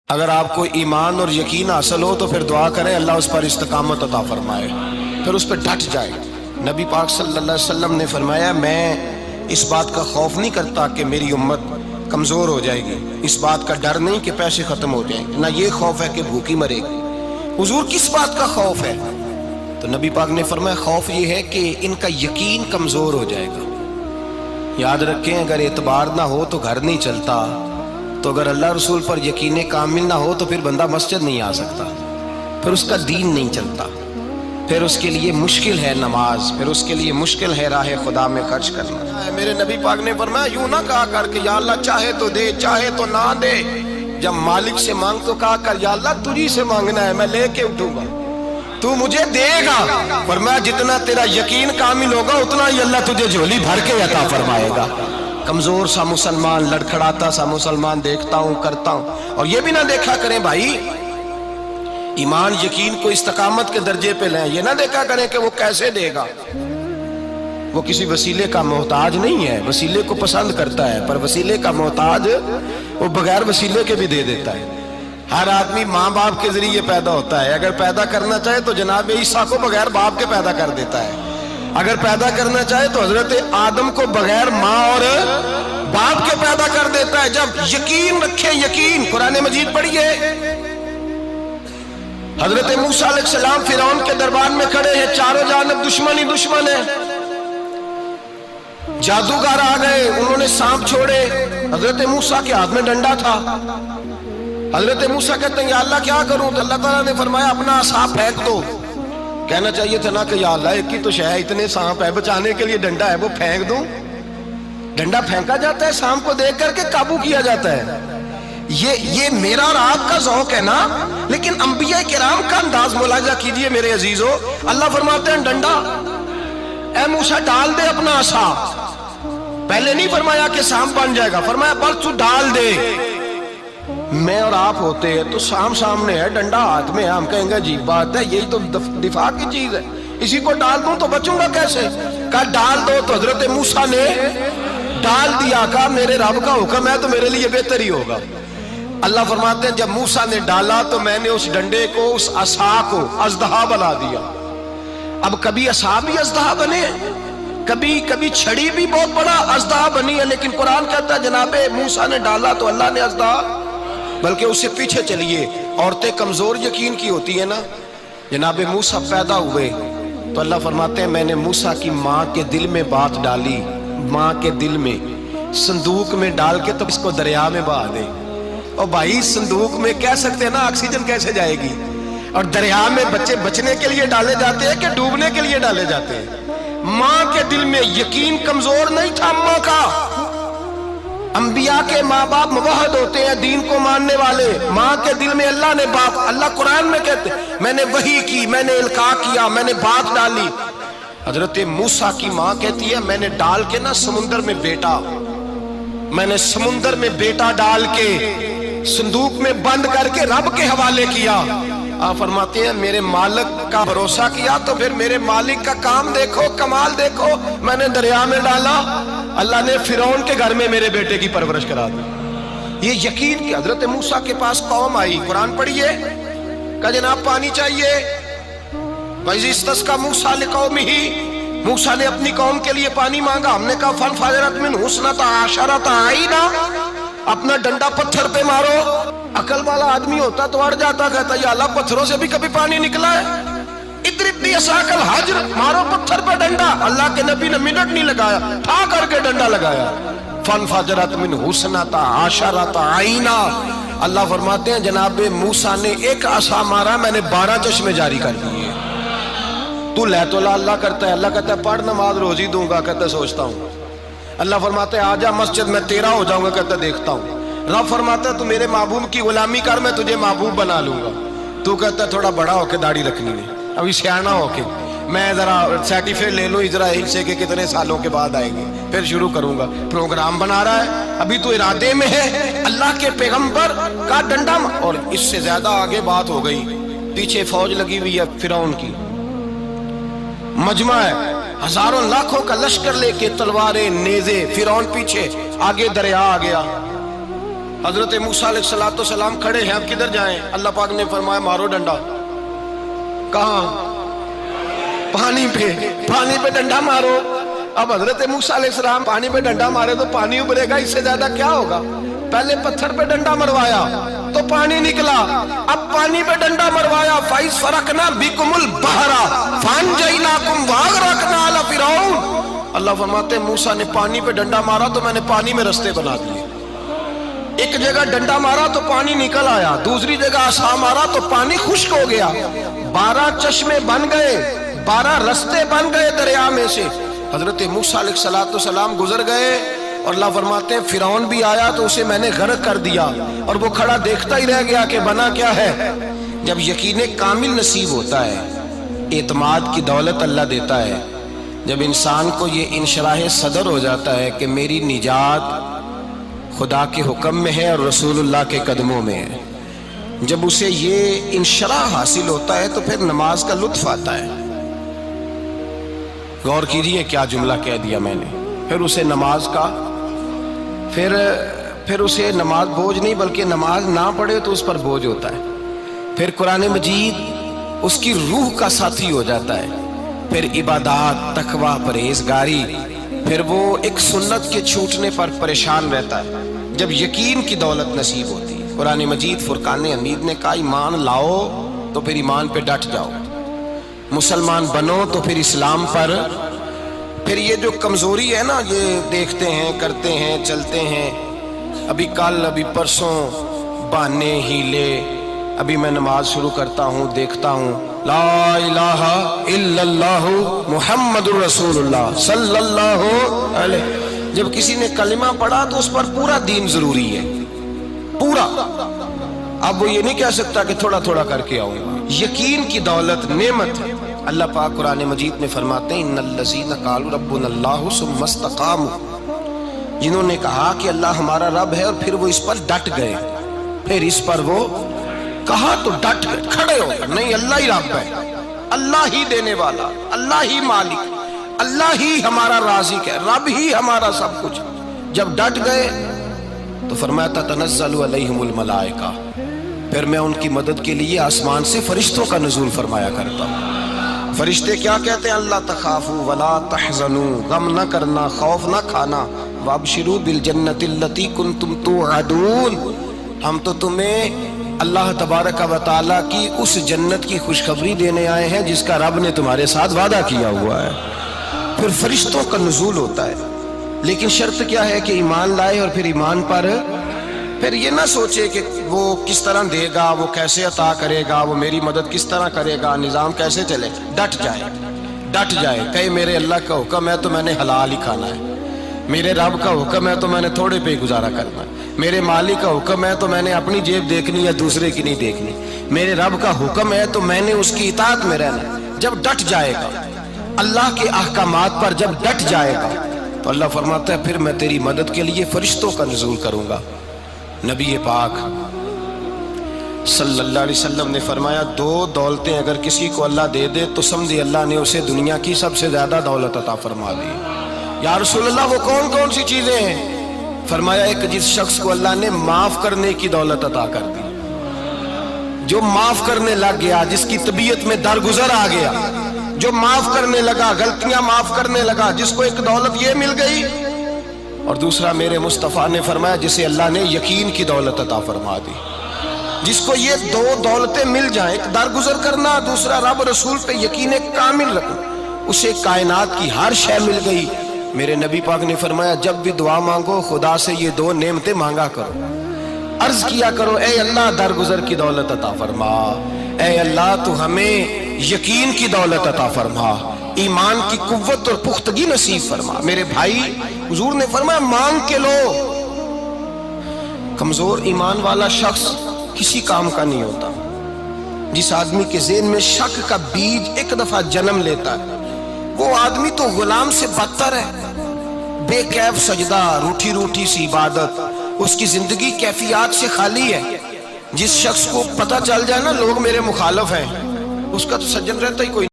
اگر آپ کو ایمان اور یقین حاصل ہو تو پھر دعا کریں اللہ اس پر استقامت عطا فرمائے، پھر اس پہ ڈٹ جائے۔ نبی پاک صلی اللہ علیہ وسلم نے فرمایا میں اس بات کا خوف نہیں کرتا کہ میری امت کمزور ہو جائے گی، اس بات کا ڈر نہیں کہ پیسے ختم ہو جائیں گے، نہ یہ خوف ہے کہ بھوکی مرے گی۔ حضور کس بات کا خوف ہے؟ تو نبی پاک نے فرمایا خوف یہ ہے کہ ان کا یقین کمزور ہو جائے گا۔ یاد رکھیں اگر اعتبار نہ ہو تو گھر نہیں چلتا، تو اگر اللہ رسول پر یقین کامل نہ ہو تو پھر بندہ مسجد نہیں آ سکتا، پھر اس کا دین نہیں چلتا، پھر اس کے لیے مشکل ہے نماز، پھر اس کے لیے مشکل ہے راہ خدا میں خرچ کرنا۔ میرے نبی پاک نے فرمایا یوں نہ کہا کر کہ یا اللہ چاہے تو دے چاہے تو نہ دے، جب مالک سے مانگ تو کہا کر یا اللہ تجھی سے مانگنا ہے، میں لے کے اٹھوں گا، تو مجھے دے گا۔ فرمایا جتنا تیرا یقین کامل ہوگا اتنا ہی اللہ تجھے جھولی بھر کے عطا فرمائے گا۔ کمزور سا مسلمان، لڑکھڑاتا سا مسلمان دیکھتا ہوں کرتا ہوں، اور یہ بھی نہ دیکھا کریں بھائی ایمان یقین کو استقامت کے درجے پہ لیں، یہ نہ دیکھا کریں کہ وہ کیسے دے گا، وہ کسی وسیلے کا محتاج نہیں ہے، وسیلے کو پسند کرتا ہے، پر وسیلے کا محتاج وہ بغیر وسیلے کے بھی دے دیتا ہے۔ ہر آدمی ماں باپ کے ذریعے پیدا ہوتا ہے، اگر پیدا کرنا چاہے تو جناب عیسیٰ کو بغیر باپ کے پیدا کر دیتا ہے، اگر پیدا کرنا چاہے تو حضرت آدم کو بغیر ماں اور باپ کے پیدا کر دیتا ہے۔ جب یقین رکھیں، یقین قرآن مجید پڑھیے، حضرت موسیٰ علیہ السلام فرعون کے دربار میں کھڑے ہیں، چاروں جانب دشمن ہی دشمن ہے، جادوگر آ گئے، انہوں نے سانپ چھوڑے، حضرت موسیٰ کے ہاتھ میں ڈنڈا تھا۔ حضرت موسیٰ کہتے ہیں یا اللہ کیا کروں؟ تو اللہ تعالیٰ نے فرمایا اپنا عصا پھینک دو۔ کہنا چاہیے تھا نا کہ یا اللہ ایک ہی تو شے ہے، اتنے سانپ ہے، بچانے کے لیے ڈنڈا ہے وہ پھینک دوں؟ ڈنڈا پھینکا جاتا ہے، سانپ کو دیکھ کر کے قابو کیا جاتا ہے۔ یہ میرا اور آپ کا ذوق ہے نا، لیکن انبیاء کرام کا انداز ملاحظہ کیجئے میرے عزیزو۔ اللہ فرماتے ہیں ڈنڈا اے موسیٰ ڈال دے اپنا عصا، پہلے نہیں فرمایا کہ سانپ بن جائے گا، فرمایا بس تو ڈال دے۔ میں اور آپ ہوتے ہیں تو سانپ سامنے ہے، ڈنڈا ہاتھ میں ہے، ہم کہیں گے عجیب بات ہے، یہی تو دفاع کی چیز ہے، اسی کو ڈال دوں تو بچوں گا کیسے؟ کہا ڈال دو، تو حضرت موسیٰ نے ڈال دیا، کہا میرے رب کا حکم ہے تو میرے لیے بہتر ہی ہوگا۔ اللہ فرماتے ہیں جب موسیٰ نے ڈالا تو میں نے اس ڈنڈے کو، اس عصا کو اژدہا بنا دیا۔ اب کبھی عصا بھی اژدہا بنے، کبھی چھڑی بھی بہت بڑا اژدہا بنی ہے، لیکن قرآن کہتا ہے جناب موسیٰ نے ڈالا تو اللہ نے اژدہا، بلکہ اس سے پیچھے چلیے، عورتیں کمزور یقین کی ہوتی ہیں نا۔ جناب موسیٰ پیدا ہوئے تو اللہ فرماتے ہیں میں نے موسیٰ کی ماں کے دل میں بات ڈالی، ماں کے دل میں صندوق میں ڈال کے تو اس کو دریا میں بہا دے۔ اور بھائی صندوق میں کہہ سکتے ہیں نا آکسیجن کیسے جائے گی، اور دریا میں بچے بچنے کے لیے ڈالے جاتے ہیں کہ ڈوبنے کے لیے ڈالے جاتے ہیں؟ ماں کے دل میں یقین کمزور نہیں تھا ماں کا۔ انبیاء کے ماں باپ موحد ہوتے ہیں، دین کو ماننے والے، ماں کے دل میں اللہ نے بات، اللہ قرآن میں کہتے ہیں میں نے وحی کی، میں نے القاء کیا، میں نے بات ڈالی۔ حضرت موسیٰ کی ماں کہتی ہے میں نے ڈال کے نا سمندر میں بیٹا، میں نے سمندر میں بیٹا ڈال کے صندوق میں بند کر کے رب کے حوالے کیا۔ آپ فرماتے ہیں میرے مالک کا بھروسہ کیا تو پھر میرے مالک کا کام دیکھو، کمال دیکھو، میں نے دریا میں ڈالا، اللہ نے فرعون کے گھر میں میرے بیٹے کی پرورش کرا دی۔ یہ یقین کہ حضرت موسیٰ کے پاس قوم آئی، قرآن پڑھیے، کہا جناب پانی چاہیے، وَإِذِ اسْتَسْقَىٰ مُوسَىٰ لِقَوْمِهِ، موسیٰ نے اپنی قوم کے لیے پانی مانگا، ہم نے کہا فَانْفَجَرَتْ مِنْهُ اثْنَتَا عَشَرَةَ عَيْنًا، اپنا ڈنڈا پتھر پہ مارو۔ عقل والا آدمی ہوتا تو اڑ جاتا، کہتا یا اللہ پتھروں سے بھی کبھی پانی نکلا ہے؟ اضرب بعصاک الحجر، مارو پتھر پہ ڈنڈا۔ اللہ کے نبی نے منٹ نہیں لگایا، ٹھا کر کے ڈنڈا لگایا، فَانْفَجَرَتْ مِنْهُ اثْنَتَا عَشَرَةَ عَيْنًا۔ اللہ فرماتے ہیں جناب موسیٰ نے ایک عصا مارا، میں نے 12 چشمے جاری کر دیے۔ تو لے تو اللہ کرتا ہے، اللہ کہتا ہے پڑھ نماز روزی دوں گا، کہتا ہے سوچتا ہوں۔ اللہ فرماتا ہے آجا مسجد میں تیرا ہو جاؤں گا، کہتا ہے دیکھتا ہوں۔ رب فرماتا ہے تو میرے محبوب کی غلامی کر، میں تجھے محبوب بنا لوں گا۔ تو کہتا ہے تھوڑا بڑا ہو کے داڑھی رکھنی ہے، ابھی سیانا ہو کے میں ذرا سرٹیفکیٹ لے لوں اسرائیل سے کہ کتنے سالوں کے بعد آئیں گے، پھر شروع کروں گا۔ پروگرام بنا رہا ہے، ابھی تو ارادے میں ہے۔ اللہ کے پیغمبر کا ڈنڈا، اور اس سے زیادہ آگے بات ہو گئی، پیچھے فوج لگی ہوئی ہے فرعون کی، مجمع ہے، ہزاروں لاکھوں کا لشکر لے کے، تلواریں نیزے، فرعون پیچھے، آگے دریا آ گیا۔ حضرت موسیٰ علیہ السلام کھڑے ہیں، اب کدھر جائیں؟ اللہ پاک نے فرمایا مارو ڈنڈا۔ کہاں؟ پانی پہ ڈنڈا مارو۔ اب حضرت موسیٰ علیہ السلام پانی پہ ڈنڈا مارے تو پانی ابھرے گا، اس سے زیادہ کیا ہوگا؟ پہلے پتھر پہ ڈنڈا مروایا تو پانی نکلا، اب پانی پہ ڈنڈا مروایا فَإِذْ فَرَقْنَا بِكُمُ الْبَحْرَ فَأَنْجَيْنَاكُمْ وَأَغْرَقْنَا آلَ فِرْعَوْنَ۔ اللہ فرماتے ہیں موسیٰ نے پانی پہ ڈنڈا مارا تو میں نے پانی میں رستے بنا دیے۔ ایک جگہ ڈنڈا مارا تو پانی نکل آیا، دوسری جگہ عصا مارا تو پانی خشک ہو گیا، 12 چشمے بن گئے، 12 رستے بن گئے دریا میں سے۔ حضرت موسیٰ علیہ السلام گزر گئے اور اللہ فرماتے ہیں فرعون بھی آیا تو اسے میں نے غرق کر دیا، اور وہ کھڑا دیکھتا ہی رہ گیا کہ بنا کیا ہے۔ جب یقین کامل نصیب ہوتا ہے، اعتماد کی دولت اللہ دیتا ہے، جب انسان کو یہ انشراح صدر ہو جاتا ہے کہ میری نجات خدا کے حکم میں ہے اور رسول اللہ کے قدموں میں ہے، جب اسے یہ انشراح حاصل ہوتا ہے تو پھر نماز کا لطف آتا ہے۔ غور کیجئے کیا جملہ کہہ دیا میں نے۔ پھر اسے نماز کا پھر اسے نماز بوجھ نہیں، بلکہ نماز نہ پڑھے تو اس پر بوجھ ہوتا ہے۔ پھر قرآن مجید اس کی روح کا ساتھی ہو جاتا ہے، پھر عبادات، تقوی، پرہیزگاری، پھر وہ ایک سنت کے چھوٹنے پر پریشان رہتا ہے جب یقین کی دولت نصیب ہوتی ہے۔ قرآن مجید فرقان حمید نے کہا ایمان لاؤ تو پھر ایمان پہ ڈٹ جاؤ، مسلمان بنو تو پھر اسلام پر۔ پھر یہ جو کمزوری ہے نا، یہ دیکھتے ہیں، کرتے ہیں، چلتے ہیں، ابھی کل ابھی پرسوں، بہانے، ہیلے، ابھی میں نماز شروع کرتا ہوں، دیکھتا ہوں لا الہ الا اللہ محمد الرسول اللہ صلی اللہ علیہ۔ جب کسی نے کلمہ پڑھا تو اس پر پورا دین ضروری ہے، پورا۔ اب وہ یہ نہیں کہہ سکتا کہ تھوڑا تھوڑا کر کے آؤں گا۔ یقین کی دولت نعمت ہے۔ اللہ پاک قرآن مجید میں فرماتے ہیں ان الذین قالوا ربنا اللہ ثم استقاموا، جنہوں نے کہا کہ اللہ ہمارا رب ہے اور پھر وہ اس پر ڈٹ گئے، پھر اس پر وہ کہا تو ڈٹ گئے، کھڑے ہو گئے، نہیں اللہ ہی رب ہے، اللہ ہی دینے والا، اللہ ہی مالک، اللہ ہی ہمارا رازق ہے، رب ہی ہمارا سب کچھ۔ جب ڈٹ گئے تو فرمایا تتنزل علیہم الملائکہ، پھر میں ان کی مدد کے لیے آسمان سے فرشتوں کا نزول فرمایا کرتا ہوں۔ فرشتے کیا کہتے ہیں؟ اللہ تخافوا ولا تحزنوا، غم نہ کرنا، خوف نہ کھانا، وابشروا بالجنۃ التی کنتم توعدون، ہم تو تمہیں اللہ تبارک و تعالیٰ کی اس جنت کی خوشخبری دینے آئے ہیں جس کا رب نے تمہارے ساتھ وعدہ کیا ہوا ہے۔ پھر فرشتوں کا نزول ہوتا ہے، لیکن شرط کیا ہے کہ ایمان لائے، اور پھر ایمان پر پھر یہ نہ سوچے کہ وہ کس طرح دے گا، وہ کیسے عطا کرے گا، وہ میری مدد کس طرح کرے گا، نظام کیسے چلے۔ ڈٹ جائے کہے میرے اللہ کا حکم ہے تو میں نے حلال ہی کھانا ہے، میرے رب کا حکم ہے تو میں نے تھوڑے پہ گزارا کرنا ہے، میرے مالک کا حکم ہے تو میں نے اپنی جیب دیکھنی یا دوسرے کی نہیں دیکھنی، میرے رب کا حکم ہے تو میں نے اس کی اطاعت میں رہنا ہے۔ جب ڈٹ جائے گا اللہ کے احکامات پر، جب ڈٹ جائے گا تو اللہ فرماتا ہے پھر میں تیری مدد کے لیے فرشتوں کا نزول کروں گا۔ نبی پاک صلی اللہ علیہ وسلم نے فرمایا 2 دولتیں اگر کسی کو اللہ دے دے تو سمجھے اللہ نے اسے دنیا کی سب سے زیادہ دولت عطا فرما دی۔ یا رسول اللہ وہ کون کون سی چیزیں ہیں؟ فرمایا ایک جس شخص کو اللہ نے معاف کرنے کی دولت عطا کر دی، جو معاف کرنے لگ گیا، جس کی طبیعت میں درگزر آ گیا، جو معاف کرنے لگا، غلطیاں معاف کرنے لگا، جس کو ایک دولت یہ مل گئی۔ اور دوسرا میرے مصطفیٰ نے فرمایا جسے اللہ نے یقین کی دولت عطا فرما دی، جس کو یہ 2 دولتیں مل جائیں، ایک درگزر کرنا، دوسرا رب رسول پہ یقین کامل رکھنا، اسے کائنات کی ہر شے مل گئی۔ میرے نبی پاک نے فرمایا جب بھی دعا مانگو خدا سے یہ 2 نعمتیں مانگا کرو، عرض کیا کرو اے اللہ درگزر کی دولت عطا فرما، اے اللہ تو ہمیں یقین کی دولت عطا فرما، ایمان کی قوت اور پختگی نصیب فرما۔ میرے بھائی حضور نے فرمایا مانگ کے لو۔ کمزور ایمان والا شخص کسی کام کا نہیں ہوتا۔ جس آدمی کے ذہن میں شک کا بیج ایک دفعہ جنم لیتا ہے وہ آدمی تو غلام سے بدتر ہے۔ بے کیف سجدہ، روٹھی روٹھی سی عبادت، اس کی زندگی کیفیات سے خالی ہے۔ جس شخص کو پتہ چل جائے نا لوگ میرے مخالف ہیں، اس کا تو سجن رہتا ہی کوئی